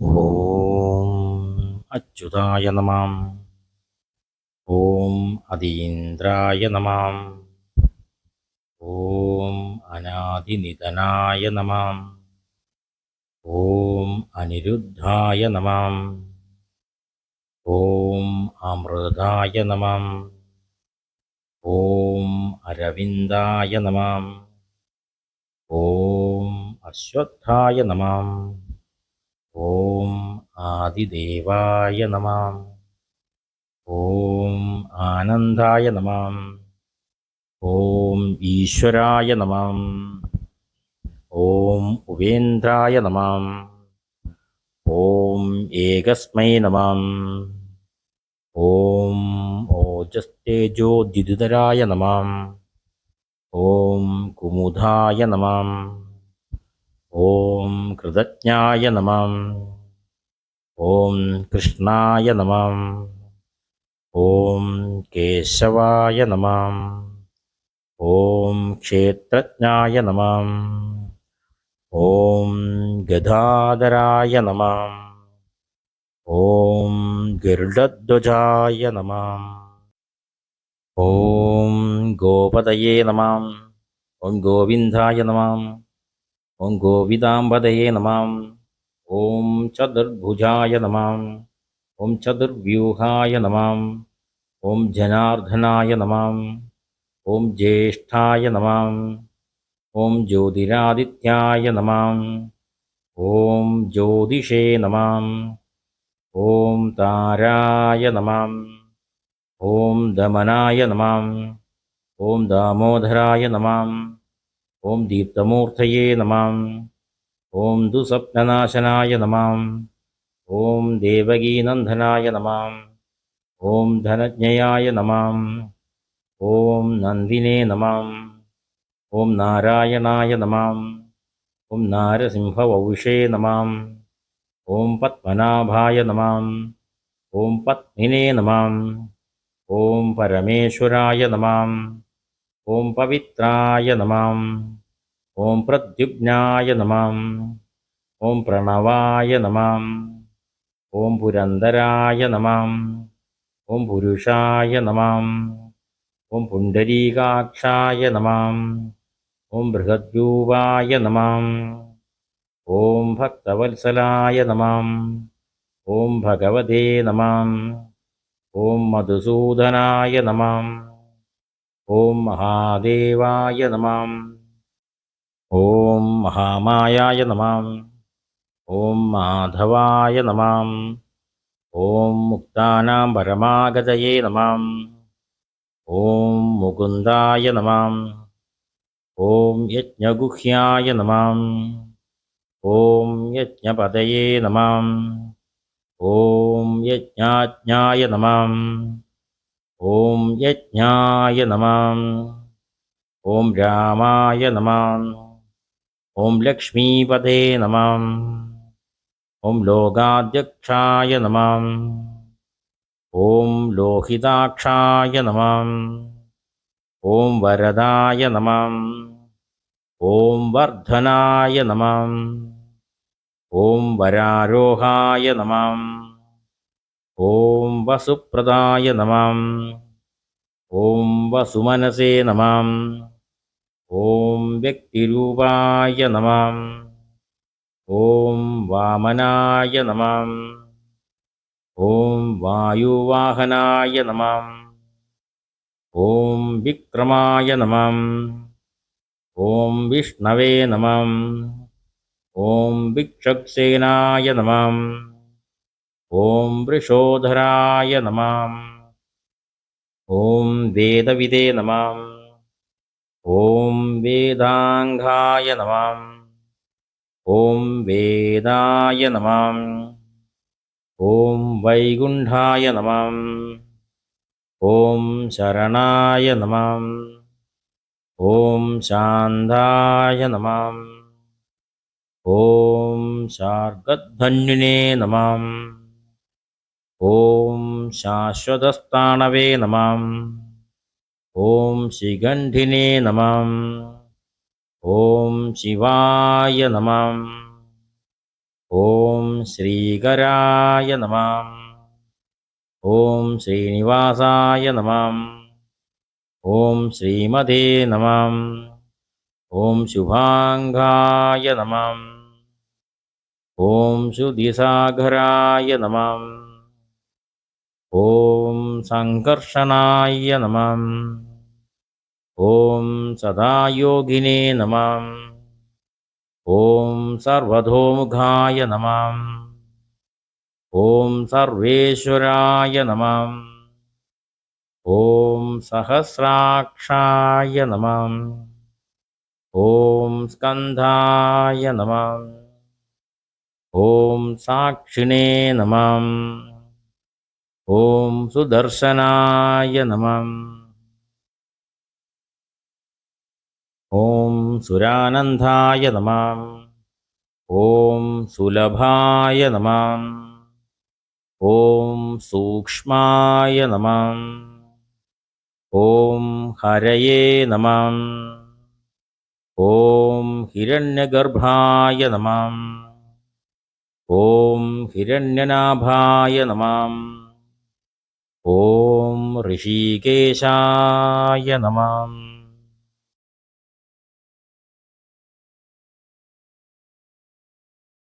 ഓം അച്യുതായ നമഃ. ഓം അതീന്ദ്രായ നമഃ. ഓം അനാദിനിധനായ നമഃ. ഓം അനിരുദ്ധായ നമഃ. ഓം അമൃതായ നമഃ. ഓം അരവിന്ദായ നമഃ. ഓം അശ്വത്ഥായ നമഃ. ഓം ആദിദേവായ നമഃ. ഓം ആനന്ദായ നമഃ. ഓം ഈശ്വരായ നമഃ. ഓം ഉപേന്ദ്രായ നമഃ. ഓം ഏകസ്മൈ നമഃ. ഓം ഓജസ്തേജോദ്യുതിധരായ നമഃ. ഓം കുമുദായ നമഃ. ഓം കൃതജ്ഞായ നമഃ. ഓം കൃഷ്ണായ നമഃ. ഓം കേശവായ നമഃ. ഓം ക്ഷേത്രജ്ഞായ നമഃ. ഓം ഗദാധരായ നമഃ. ഓം ഗരുഡധ്വജായ നമഃ. ഓം ഗോപതയേ നമഃ. ഓം ഗോവിന്ദായ നമഃ. ഓം ഗോവിദാംബതയേ നമഃ. ഓം ചതുർഭുജായ നമഃ. ഓം ചതുർവ്യൂഹായ നമഃ. ഓം ജനാർദ്ദനായ നമഃ. ഓം ജ്യേഷ്ഠായ നമഃ. ഓം ജ്യോതിരാദിത്യായ നമഃ. ഓം ജ്യോതിഷേ നമഃ. ഓം താരായ നമഃ. ഓം ദമനായ നമഃ. ഓം ദാമോദരായ നമഃ. ഓം ദീപ്തമൂർത്തയേ നമഃ. ഓം ദുസ്വപ്നനാശനായ നമഃ. ഓം ദേവകീനന്ദനായ നമഃ. ഓം ധനജ്ഞയായ നമഃ. ഓം നന്ദിനേ നമഃ. ഓം നാരായണായ നമഃ. ഓം നാരസിംഹവൗഷേ നമഃ. ഓം പത്മനാഭായ നമഃ. ഓം പത്മിനേ നമഃ. ഓം പരമേശ്വരായ നമഃ. ഓം പവിത്രായ നമഃ. ഓം പ്രദ്യുഗ്നായ നമഃ. ഓം പ്രണവായ നമഃ. ഓം പുരന്ദരായ നമഃ. ഓം പുരുഷായ നമഃ. ഓം പുണ്ഡരീകാക്ഷായ നമഃ. ഓം ബൃഹദ്രൂപായ നമഃ. ഓം ഭക്തവത്സലായ നമഃ. ഓം ഭഗവതേ നമഃ. ഓം മധുസൂദനായ നമഃ. ഓം മഹാദേവായ നമഃ. ഓം മഹാമായായ നമഃ. ഓം മാധവായ നമഃ. ഓം മുക്താനാം പരമാഗതയേ നമഃ. ഓം മുകുന്ദായ നമഃ. ഓം യജ്ഞഗുഹ്യായ നമഃ. ഓം യജ്ഞപതയേ നമഃ. ഓം യജ്ഞാജ്ഞായ നമഃ. ഓം യജ്ഞായ നമഃ. ഓം രാമായ നമഃ. ഓം ലക്ഷ്മീപതേ നമഃ. ഓം ലോകാധ്യക്ഷായ നമഃ. ഓം ലോഹിതാക്ഷായ നമഃ. ഓം വരദായ നമഃ. ഓം വർദ്ധനായ നമഃ. ഓം വരാരോഹായ നമഃ. ഓം വസുപ്രദായ നമഃ. ഓം വസുമനസേ നമഃ. ഓം വ്യക്തിരൂപായ നമഃ. ഓം വാമനായ നമഃ. ഓം വായുവാഹനായ നമഃ. ഓം വിക്രമായ നമഃ. ഓം വിഷ്ണവേ നമഃ. ഓം വിക്ഷക്സേനായ നമഃ. ഓം വൃഷോധരായ നമഃ. ഓം വേദവിദേ നമഃ. ഓം വേദാംഗായ നമഃ. ഓം വേദായ നമഃ. ഓം വൈകുണ്ഠായ നമഃ. ഓം ശരണായ നമഃ. ഓം ശാന്തായ നമഃ. ഓം ശാർഗധ്വന്യുനേ നമഃ. ഓം ശാശ്വതസ്ഥാണവേ നമഃ. ഓം ശിഖണ്ഡിനേ നമഃ. ഓം ശിവായ നമഃ. ഓം ശ്രീകരായ നമഃ. ഓം ശ്രീനിവാസായ നമഃ. ഓം ശ്രീമതേ നമഃ. ഓം ശുഭാംഗായ നമഃ. ഓം ശ്രുതിസാഗരായ നമഃ. ഓം സംകർഷണായ നമഃ. ഓം സദായോഗിനേ നമഃ. ഓം സർവതോമുഖായ നമഃ. ഓം സർവേശ്വരായ നമഃ. ഓം സഹസ്രാക്ഷായ നമഃ. ഓം സ്കന്ധായ നമഃ. ഓം സാക്ഷിണേ നമഃ. ഓം സുദർശനായ നമഃ. ഓം സുരാനന്ദായ നമഃ. ഓം സുലഭായ നമഃ. ഓം സൂക്ഷ്മായ നമഃ. ഓം ഹരയേ നമഃ. ഓം ഹിരണ്യഗർഭായ നമഃ. ഓം ഹിരണ്യനാഭായ നമഃ. ഓം ഋഷികേശായ നമഃ.